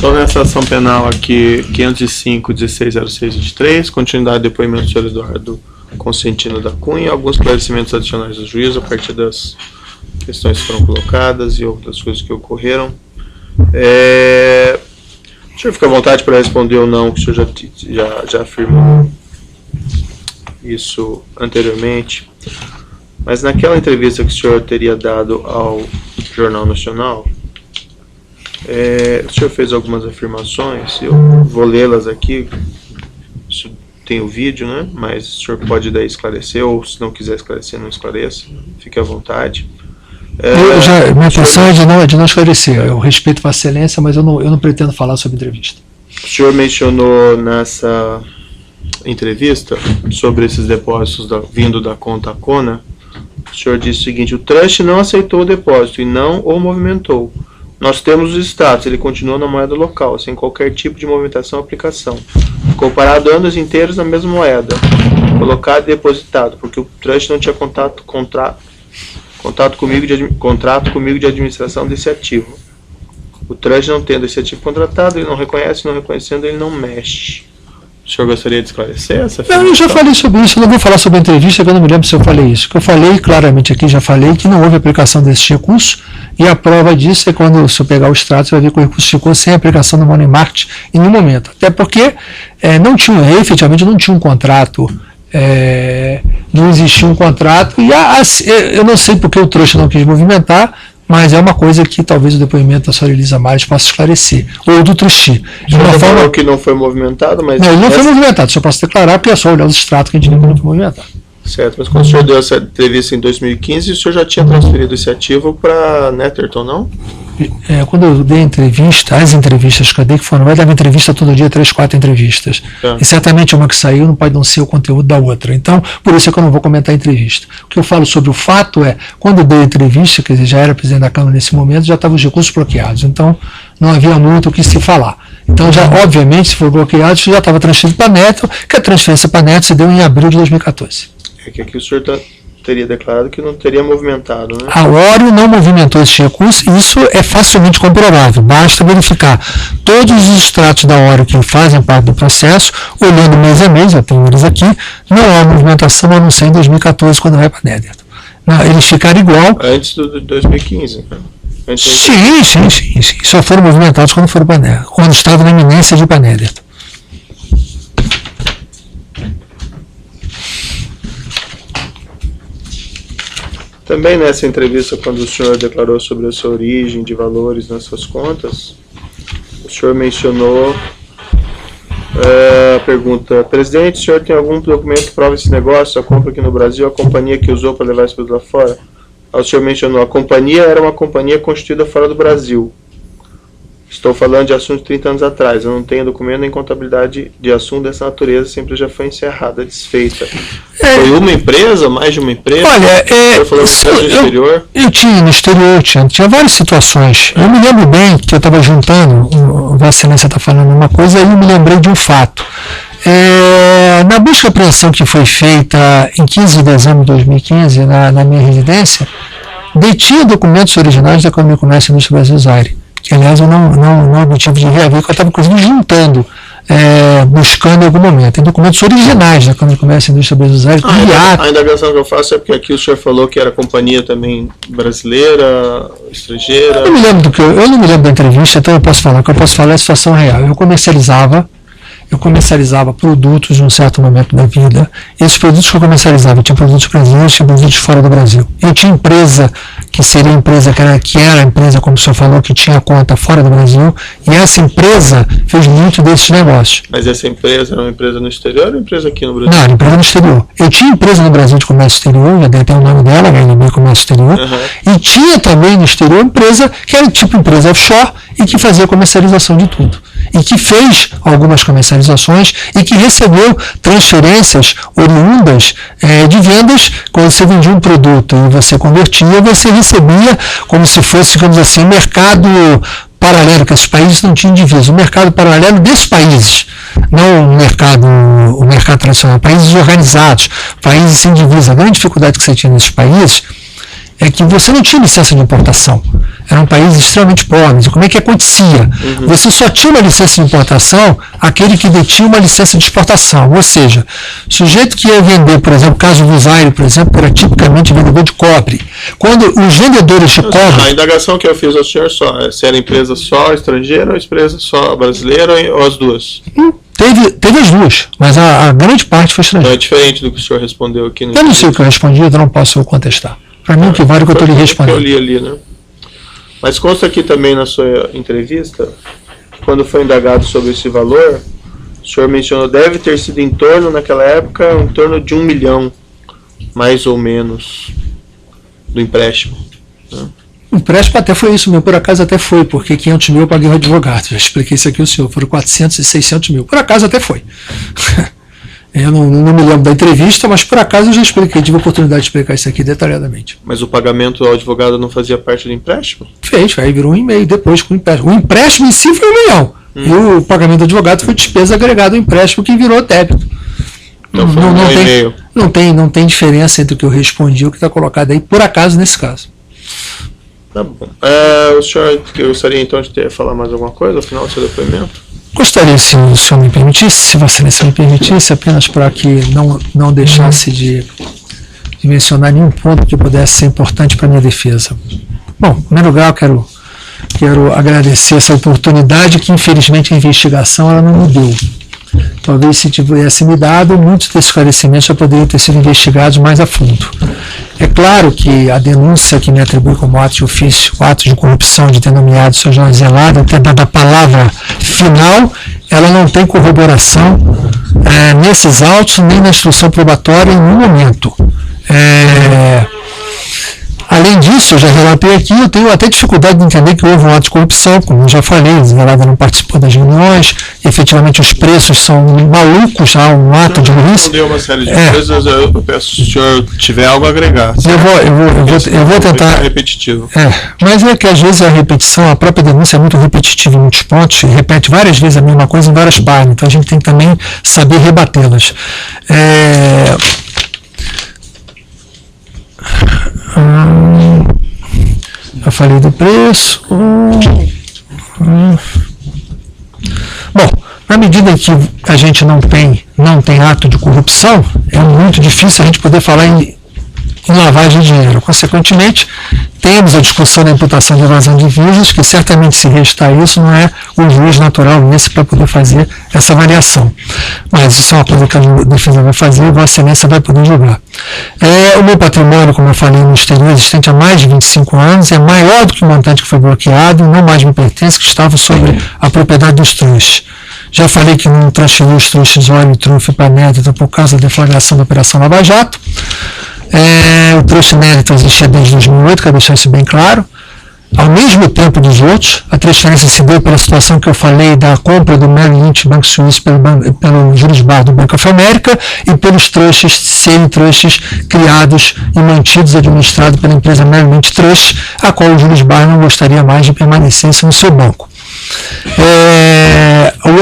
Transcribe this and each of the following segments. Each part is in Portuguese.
Estou nessa ação penal aqui, 505-1606-23, continuidade do depoimento do senhor Eduardo Consentino da Cunha, alguns esclarecimentos adicionais do juízo a partir das questões que foram colocadas e outras coisas que ocorreram. O senhor fica à vontade para responder ou não, que o senhor já afirmou isso anteriormente, mas naquela entrevista que o senhor teria dado ao Jornal Nacional, o senhor fez algumas afirmações, eu vou lê-las aqui, isso tem o vídeo, né? Mas o senhor pode daí esclarecer, ou se não quiser esclarecer, não esclareça, fique à vontade. Minha intenção é de não esclarecer, eu respeito a Vossa Excelência, mas eu não pretendo falar sobre entrevista. O senhor mencionou nessa entrevista sobre esses depósitos vindo da conta Cona. O senhor disse o seguinte: o trust não aceitou o depósito e não o movimentou. Nós temos os status, ele continua na moeda local, sem qualquer tipo de movimentação ou aplicação. Ficou parado anos inteiros na mesma moeda, colocado e depositado, porque o trust não tinha contrato comigo de administração desse ativo. O trust não tendo esse ativo contratado, ele não reconhece, não reconhecendo, ele não mexe. O senhor gostaria de esclarecer essa afirmação? Não, eu já falei sobre isso, eu não vou falar sobre a entrevista, que eu não me lembro se eu falei isso. O que eu falei claramente aqui, já falei que não houve aplicação desse recurso, e a prova disso é quando, se eu pegar o extrato, você vai ver que o recurso ficou sem aplicação do Money Market em nenhum momento. Até porque efetivamente não tinha um contrato, não existia um contrato, e eu não sei porque o trouxa não quis movimentar, mas é uma coisa que talvez o depoimento da senhora Elisa Mares possa esclarecer, ou do trustee. O senhor falou que não foi movimentado, mas... Não, ele não foi movimentado, só posso declarar, porque é só olhar os extratos que a gente viu que não foi movimentado. Certo, mas quando o senhor deu essa entrevista em 2015, o senhor já tinha transferido esse ativo para Netherton, não? Quando eu dei as entrevistas que eu dei, que foram, vai dar entrevista todo dia, 3, 4 entrevistas. E certamente uma que saiu não pode não ser o conteúdo da outra. Então, por isso é que eu não vou comentar a entrevista. O que eu falo sobre o fato é, quando eu dei a entrevista, quer dizer, já era presidente da Câmara nesse momento, já estavam os recursos bloqueados. Então, não havia muito o que se falar. Então, já, obviamente, se for bloqueado, isso já estava transferido para a Netherton, que a transferência para a Netherton se deu em abril de 2014. É que aqui o senhor teria declarado que não teria movimentado, né? A Óreo não movimentou esse recurso, e isso é facilmente comprovável. Basta verificar todos os extratos da Óreo que fazem parte do processo, olhando mês a mês, já tenho eles aqui, não há movimentação, a não ser em 2014, quando vai para a Netherton. Eles ficaram igual. Antes de 2015, né? Sim. Só foram movimentados quando foram para a Netherton, quando estavam na iminência de ir para a Netherton. Também nessa entrevista, quando o senhor declarou sobre a sua origem de valores nas suas contas, o senhor mencionou a pergunta: presidente, o senhor tem algum documento que prova esse negócio, a compra aqui no Brasil, a companhia que usou para levar esse produto lá fora? O senhor mencionou: a companhia era uma companhia constituída fora do Brasil. Estou falando de assunto de 30 anos atrás. Eu não tenho documento nem contabilidade de assunto dessa natureza, sempre já foi encerrada, desfeita. Foi uma empresa, mais de uma empresa? Olha, eu falou no exterior? Eu tinha no exterior, tinha várias situações. Eu me lembro bem que eu estava juntando, Vossa Excelência está falando uma coisa, aí eu me lembrei de um fato. Na busca e apreensão que foi feita em 15 de dezembro de 2015, na minha residência, detinha documentos originais da Câmara de Comércio e Indústria Brasil Zaire, que aliás eu não obtive de reaver, que eu estava inclusive juntando, buscando em algum momento. Tem documentos originais da Câmara de Comércio e Indústria Brasil Zaire. A indagação que eu faço é porque aqui o senhor falou que era companhia também brasileira, estrangeira. Eu não me lembro da entrevista, então eu posso falar. O que eu posso falar é a situação real. Eu comercializava produtos em um certo momento da vida. Esses produtos que eu comercializava, tinha produtos brasileiros, tinha produtos fora do Brasil. Eu tinha empresa, que seria a empresa que era a empresa, como o senhor falou, que tinha conta fora do Brasil, e essa empresa fez muito desses negócios. Mas essa empresa era uma empresa no exterior ou uma empresa aqui no Brasil? Não, era empresa no exterior. Eu tinha empresa no Brasil de comércio exterior, já dei até o nome dela, HNB Comércio Exterior, e tinha também no exterior empresa que era tipo empresa offshore e que fazia comercialização de tudo. E que fez algumas comercializações e que recebeu transferências oriundas de vendas. Quando você vendia um produto e você convertia, você recebia como se fosse, digamos assim, mercado paralelo, que esses países não tinham divisa, o mercado paralelo desses países, não o mercado tradicional, países organizados, países sem divisa. A grande dificuldade que você tinha nesses países é que você não tinha licença de importação. Eram países extremamente pobres. E como é que acontecia? Você só tinha uma licença de importação aquele que detinha uma licença de exportação. Ou seja, o sujeito que ia vender, por exemplo, o caso do Zaire, por exemplo, era tipicamente vendedor de cobre. Quando os vendedores de cobre... A indagação que eu fiz ao senhor só, se era empresa só estrangeira ou empresa só brasileira ou as duas? Teve as duas, mas a grande parte foi estrangeira. Não é diferente do que o senhor respondeu aqui. Eu não sei o que eu respondi, eu não posso contestar. Para mim, o que vale é o que eu estou lhe respondendo. Eu li ali, né? Mas consta aqui também na sua entrevista, quando foi indagado sobre esse valor, o senhor mencionou deve ter sido em torno, naquela época, em torno de 1 milhão, mais ou menos, do empréstimo. Né? O empréstimo até foi isso, meu, por acaso até foi, porque 500 mil eu paguei o advogado. Já expliquei isso aqui ao senhor, foram 400 e 600 mil. Por acaso até foi. Eu não me lembro da entrevista, mas por acaso eu já expliquei, tive a oportunidade de explicar isso aqui detalhadamente. Mas o pagamento ao advogado não fazia parte do empréstimo? Fez, aí virou 1,5 depois com o empréstimo. O empréstimo em si foi 1 milhão. E o pagamento do advogado foi despesa agregada ao empréstimo que virou débito. Então foi não tem diferença entre o que eu respondi e o que está colocado aí, por acaso, nesse caso. Tá bom. O senhor gostaria então de falar mais alguma coisa ao final do seu depoimento? Gostaria, se o senhor me permitisse, se Vossa Excelência me permitisse, apenas para que não deixasse de mencionar nenhum ponto que pudesse ser importante para a minha defesa. Bom, em primeiro lugar, eu quero agradecer essa oportunidade que, infelizmente, a investigação ela não me deu. Talvez se tivesse me dado, muitos desses esclarecimentos já poderiam ter sido investigados mais a fundo. É claro que a denúncia que me atribui como ato de ofício, o ato de corrupção de ter nomeado o Sr. Jorge Zelada, até dada a palavra final, ela não tem corroboração nesses autos, nem na instrução probatória em nenhum momento. Além disso, eu já relatei aqui, eu tenho até dificuldade de entender que houve um ato de corrupção, como eu já falei, o Zelada não participou das reuniões, efetivamente os preços são malucos, há um ato de burrice. Respondeu uma série de coisas, eu peço se o senhor tiver algo a agregar. Eu vou tentar. É repetitivo. Mas é que às vezes a repetição, a própria denúncia é muito repetitiva em muitos pontos, e repete várias vezes a mesma coisa em várias páginas, então a gente tem que também saber rebatê-las. Eu falei do preço. Bom, na medida que a gente não tem ato de corrupção, é muito difícil a gente poder falar em lavagem de dinheiro. Consequentemente, temos a discussão da imputação de evasão de divisas, que certamente, se restar isso, não é o juiz natural nesse para poder fazer essa avaliação. Mas isso é uma coisa que a defesa vai fazer e a Vossa Excelência vai poder julgar. O meu patrimônio, como eu falei, no exterior, existente há mais de 25 anos, é maior do que o montante que foi bloqueado, não mais me pertence, que estava sobre a propriedade dos trustes. Já falei que não transferiu os trustes óleo e trufe para a Nédita por causa da deflagração da Operação Lava Jato. O truste Nédita existia desde 2008, quero deixar isso bem claro. Ao mesmo tempo dos outros, a transferência se deu pela situação que eu falei da compra do Merrill Lynch Banco Suíço pelo Julius Baer do Bank of America e pelos trustes serem trustes criados e mantidos, administrados pela empresa Merrill Lynch Trust, a qual o Julius Baer não gostaria mais de permanecesse no seu banco.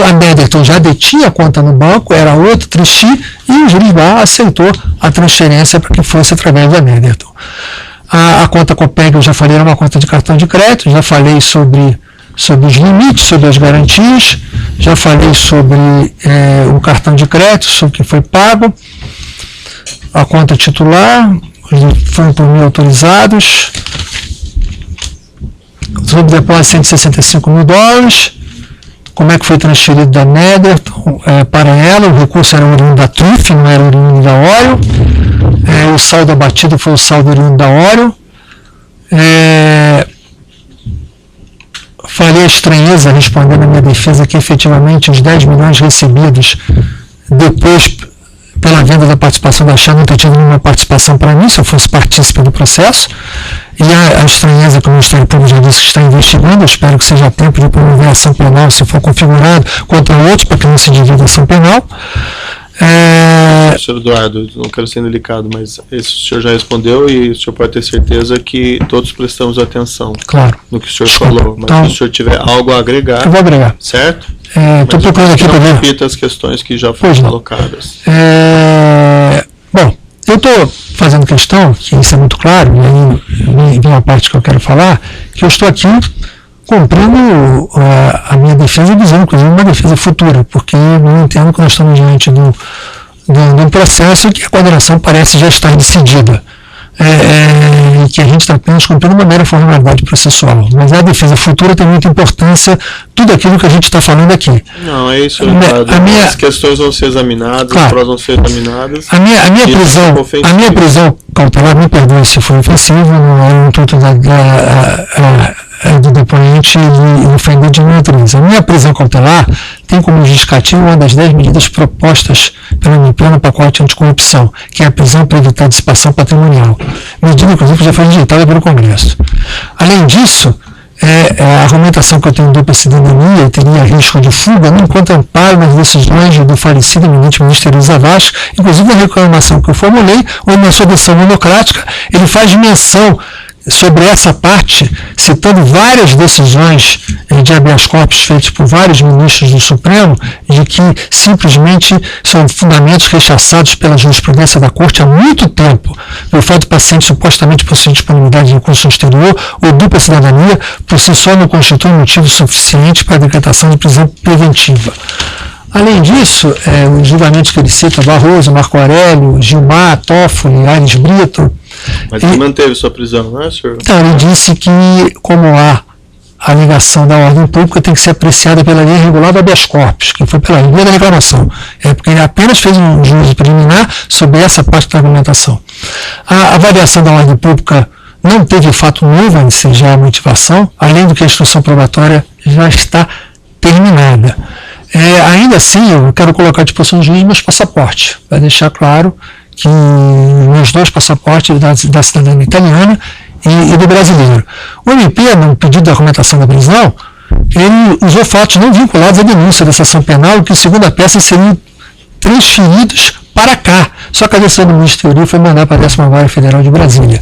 A Netherton já detinha a conta no banco, era outro trustee, e o Julius Baer aceitou a transferência para que fosse através da Netherton. A conta Copeg, eu já falei, era uma conta de cartão de crédito, já falei sobre os limites, sobre as garantias, já falei sobre o cartão de crédito, sobre o que foi pago, a conta titular, foram por mil autorizados, sobre o depósito de $165 mil, como é que foi transferido da Netherton para ela, o recurso era oriundo da TRUF, não era oriundo da Oreo, o saldo abatido foi o saldo oriundo da Oreo. Falei a estranheza, respondendo a minha defesa, que efetivamente os 10 milhões recebidos depois pela venda da participação da Chá não ter tido nenhuma participação para mim, se eu fosse partícipe do processo. E a estranheza que o Ministério Público já disse que está investigando, eu espero que seja tempo de promover a ação penal, se for configurado, contra outros, para que não se divida a ação penal. Senhor Eduardo, não quero ser delicado, mas esse o senhor já respondeu e o senhor pode ter certeza que todos prestamos atenção no que o senhor falou. Mas então, se o senhor tiver algo a agregar, eu vou agregar. Certo? Estou procurando aqui para ver. Repita as questões que já foram colocadas. Bom, Eu estou fazendo questão, que isso é muito claro, e aí vem uma parte que eu quero falar, que eu estou aqui cumprindo a minha defesa, dizendo, inclusive, uma defesa futura, porque eu não entendo que nós estamos diante de um processo em que a condenação parece já estar decidida. E que a gente está apenas cumprindo uma mera formalidade processual. Mas a defesa futura tem muita importância, tudo aquilo que a gente está falando aqui. Não, é isso. As questões vão ser examinadas, claro, as provas vão ser examinadas. A minha prisão cautelar, me perdoe se foi ofensivo, não é um intuito do depoente e ofender de diretriz. A minha prisão cautelar tem como justificativa uma das 10 medidas propostas pelo MP no pacote anticorrupção, que é a prisão para evitar dissipação patrimonial. Medida, inclusive, que já foi rejeitada pelo Congresso. Além disso, a argumentação que eu tenho dupla cidadania e teria risco de fuga não encontra amparo nas decisões do falecido eminente ministro Elisa Vasco, inclusive na reclamação que eu formulei, onde na sua decisão monocrática ele faz menção sobre essa parte, citando várias decisões de habeas corpus feitas por vários ministros do Supremo, de que simplesmente são fundamentos rechaçados pela jurisprudência da Corte há muito tempo, pelo fato do paciente supostamente possuir disponibilidade de recurso no exterior ou dupla cidadania, por si só não constitui motivo suficiente para a decretação de prisão preventiva. Além disso, os julgamentos que ele cita, Barroso, Marco Aurélio, Gilmar, Toffoli, Aires Brito. Mas ele manteve sua prisão, não é, senhor? Então, ele disse que, como a alegação da ordem pública tem que ser apreciada pela lei regular do habeas corpus, que foi pela lei da reclamação. Porque ele apenas fez um juízo preliminar sobre essa parte da argumentação. A avaliação da ordem pública não teve fato novo a ensejar a motivação, além do que a instrução probatória já está terminada. Ainda assim, eu quero colocar à disposição do juiz meus passaportes, para deixar claro que meus 2 passaportes da cidadania italiana e do brasileiro. O MP, no pedido de argumentação da prisão, ele usou fatos não vinculados à denúncia dessa ação penal, que, segundo a peça, seriam transferidos para cá. Só que a decisão do Ministério foi mandar para a 10ª Vara Federal de Brasília.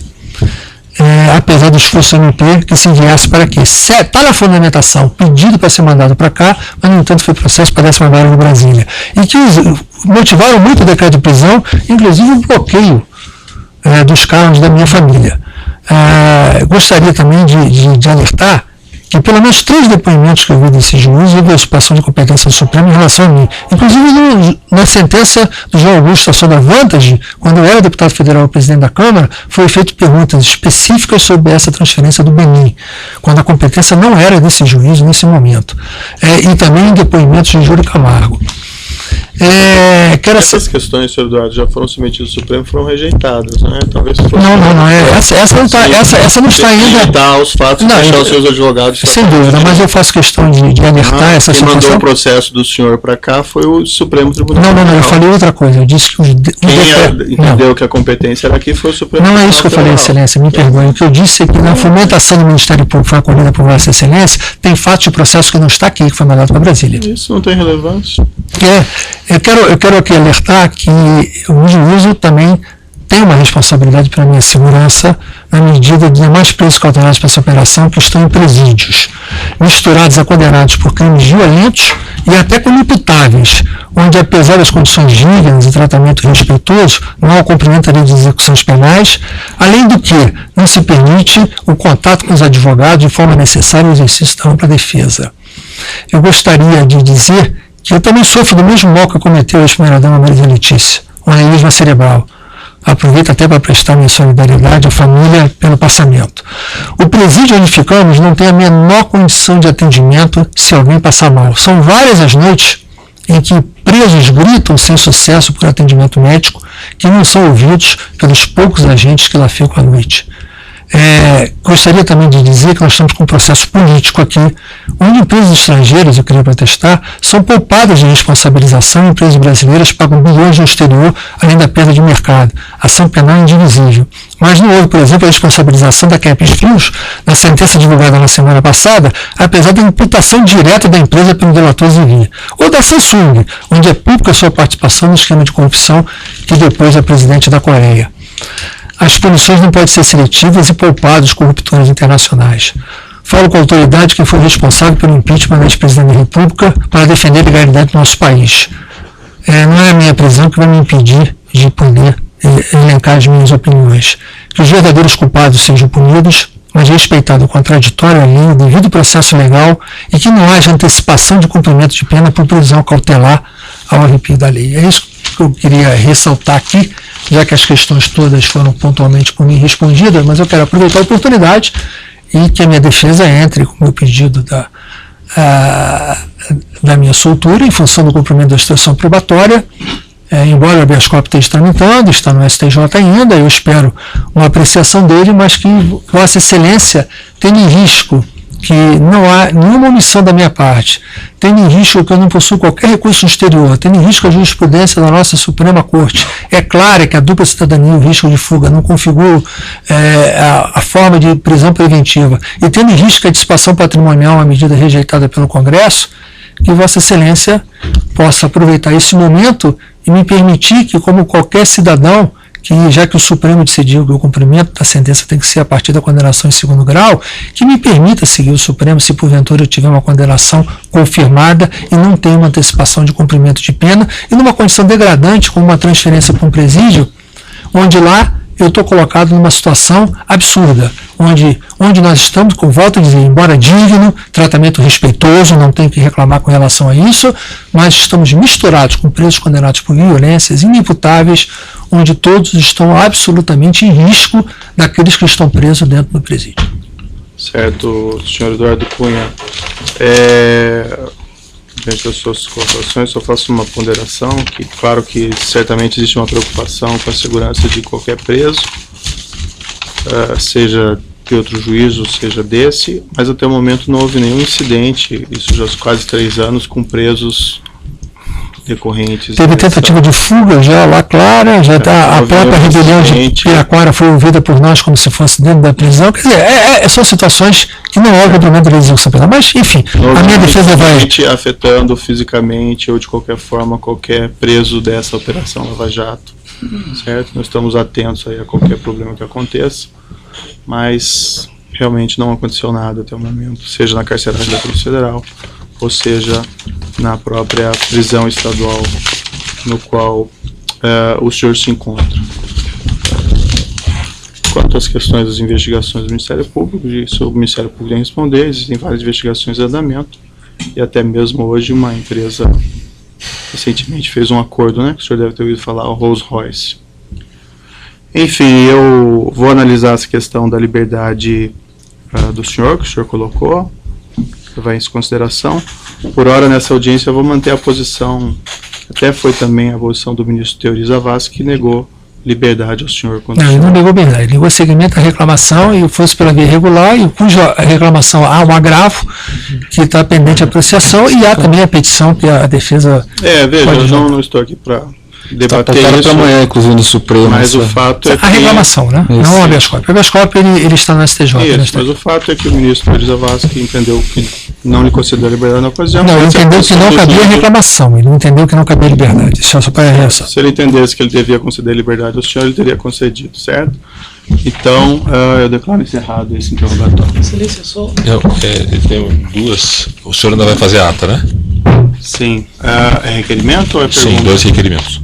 Apesar do esforço do MP que se enviasse para aqui. Está na fundamentação, pedido para ser mandado para cá, mas, no entanto, foi processo para a 10ª Vara de Brasília. E que motivaram muito o decreto de prisão, inclusive o bloqueio dos carros da minha família. Gostaria também de alertar que pelo menos 3 depoimentos que eu vi desse juiz houve a usurpação de competência do Supremo em relação a mim. Inclusive, na sentença do João Augusto sobre a Vantage, quando eu era deputado federal e presidente da Câmara, foi feito perguntas específicas sobre essa transferência do Benin, quando a competência não era desse juiz nesse momento. E também em depoimentos de Júlio Camargo. Essas questões, senhor Eduardo, já foram submetidas ao Supremo e foram rejeitadas, né? Talvez essa não está ainda. Os fatos, deixar os seus advogados. Sem dúvida, mas eu faço questão de alertar essa situação. Quem mandou o processo do senhor para cá foi o Supremo Tribunal. Não, eu falei outra coisa. Eu disse que quem entendeu que a competência era aqui foi o Supremo Tribunal. Não é isso que eu falei, Excelência, me perdoe. O que eu disse é que na fomentação do Ministério Público foi acolhida por Vossa Excelência, tem fatos de processo que não está aqui, que foi mandado para Brasília. Isso não tem relevância. Eu quero aqui alertar que o juízo também tem uma responsabilidade pela minha segurança na medida de demais presos cautelares para essa operação que estão em presídios, misturados a condenados por crimes violentos e até coimputáveis, onde, apesar das condições dignas e tratamento respeitoso, não há o cumprimento da lei de execuções penais, além do que não se permite o contato com os advogados de forma necessária ao exercício da ampla defesa. Eu gostaria de dizer que eu também sofro do mesmo mal que cometeu a ex-primeira-dama Maria Letícia, um aneurisma cerebral. Aproveito até para prestar minha solidariedade à família pelo passamento. O presídio onde ficamos não tem a menor condição de atendimento se alguém passar mal. São várias as noites em que presos gritam sem sucesso por atendimento médico, que não são ouvidos pelos poucos agentes que lá ficam à noite. Gostaria também de dizer que nós estamos com um processo político aqui, onde empresas estrangeiras, eu queria protestar, são poupadas de responsabilização e empresas brasileiras pagam bilhões no exterior, além da perda de mercado. A ação penal é indivisível. Mas não houve, por exemplo, a responsabilização da Capes Frios na sentença divulgada na semana passada, apesar da imputação direta da empresa pelo delator Zivir. Ou da Samsung, onde é pública a sua participação no esquema de corrupção que depois é presidente da Coreia. As punições não podem ser seletivas e poupar os corruptores internacionais. Falo com a autoridade que foi responsável pelo impeachment da ex-presidente da República para defender a legalidade do nosso país. Não é a minha prisão que vai me impedir de poder elencar as minhas opiniões. Que os verdadeiros culpados sejam punidos, mas respeitado o contraditório à lei, o devido processo legal e que não haja antecipação de cumprimento de pena por prisão cautelar ao arrepio da lei. É isso que eu queria ressaltar aqui, já que as questões todas foram pontualmente por mim respondidas, mas eu quero aproveitar a oportunidade e que a minha defesa entre com o meu pedido da minha soltura em função do cumprimento da instrução probatória. Embora o habeas corpus esteja tramitando, está no STJ ainda, eu espero uma apreciação dele, mas que Vossa Excelência tenha em risco que não há nenhuma omissão da minha parte, tendo em risco que eu não possuo qualquer recurso exterior, tendo em risco a jurisprudência da nossa Suprema Corte. É claro que a dupla cidadania e o risco de fuga não configuram a forma de prisão preventiva, e tendo em risco a dissipação patrimonial, uma medida rejeitada pelo Congresso, que Vossa Excelência possa aproveitar esse momento e me permitir que, como qualquer cidadão, que já que o Supremo decidiu que o cumprimento da sentença tem que ser a partir da condenação em segundo grau, que me permita seguir o Supremo se porventura eu tiver uma condenação confirmada e não tenha uma antecipação de cumprimento de pena, e numa condição degradante, como uma transferência para um presídio, onde lá eu estou colocado numa situação absurda, onde nós estamos, com volta a dizer, embora digno, tratamento respeitoso, não tenho que reclamar com relação a isso, mas estamos misturados com presos condenados por violências inimputáveis, onde todos estão absolutamente em risco daqueles que estão presos dentro do presídio. Certo, senhor Eduardo Cunha. Diante das suas colocações, só faço uma ponderação, que claro que certamente existe uma preocupação com a segurança de qualquer preso, seja de outro juízo, seja desse, mas até o momento não houve nenhum incidente, isso já há quase 3 anos, com presos decorrentes. Teve tentativa de fuga já lá, clara, já está a própria rebelião de Piraquara foi ouvida por nós como se fosse dentro da prisão. Quer dizer, são situações que não houve cumprimento da execução penal. Mas, enfim, a minha defesa vai afetando fisicamente ou de qualquer forma qualquer preso dessa operação Lava Jato, certo? Nós estamos atentos aí a qualquer problema que aconteça, mas realmente não aconteceu nada até o momento, seja na carceragem da Polícia Federal, ou seja, na própria prisão estadual no qual o senhor se encontra. Quanto às questões das investigações do Ministério Público, isso o Ministério Público tem responder, existem várias investigações em andamento, e até mesmo hoje uma empresa recentemente fez um acordo, né, que o senhor deve ter ouvido falar, o Rolls Royce. Enfim, eu vou analisar essa questão da liberdade do senhor, que o senhor colocou, levar isso em consideração. Por hora, nessa audiência, eu vou manter a posição, até foi também a posição do ministro Teori Zavascki, que negou liberdade ao senhor. Não, ele não negou liberdade, ele negou seguimento à reclamação e fosse pela via regular, e cuja reclamação há um agravo que está pendente de apreciação, e há também a petição que a defesa... veja, eu não estou aqui para debater isso para amanhã, inclusive, no Supremo. Mas o fato é que... A reclamação, né? Isso. Não o habeas corpus. O habeas corpus ele está no STJ. Isso, mas o fato é que o ministro Teori Zavascki entendeu que não lhe concedeu a liberdade na ocasião. Não, ele entendeu que não cabia reclamação, ele não entendeu que não cabia liberdade. Isso é só para reação. Se ele entendesse que ele devia conceder liberdade ao senhor, ele teria concedido, certo? Então, eu declaro encerrado esse interrogatório. Excelência, só. Tem duas. O senhor ainda vai fazer a ata, né? Sim. É requerimento ou é pergunta? Sim, 2 requerimentos.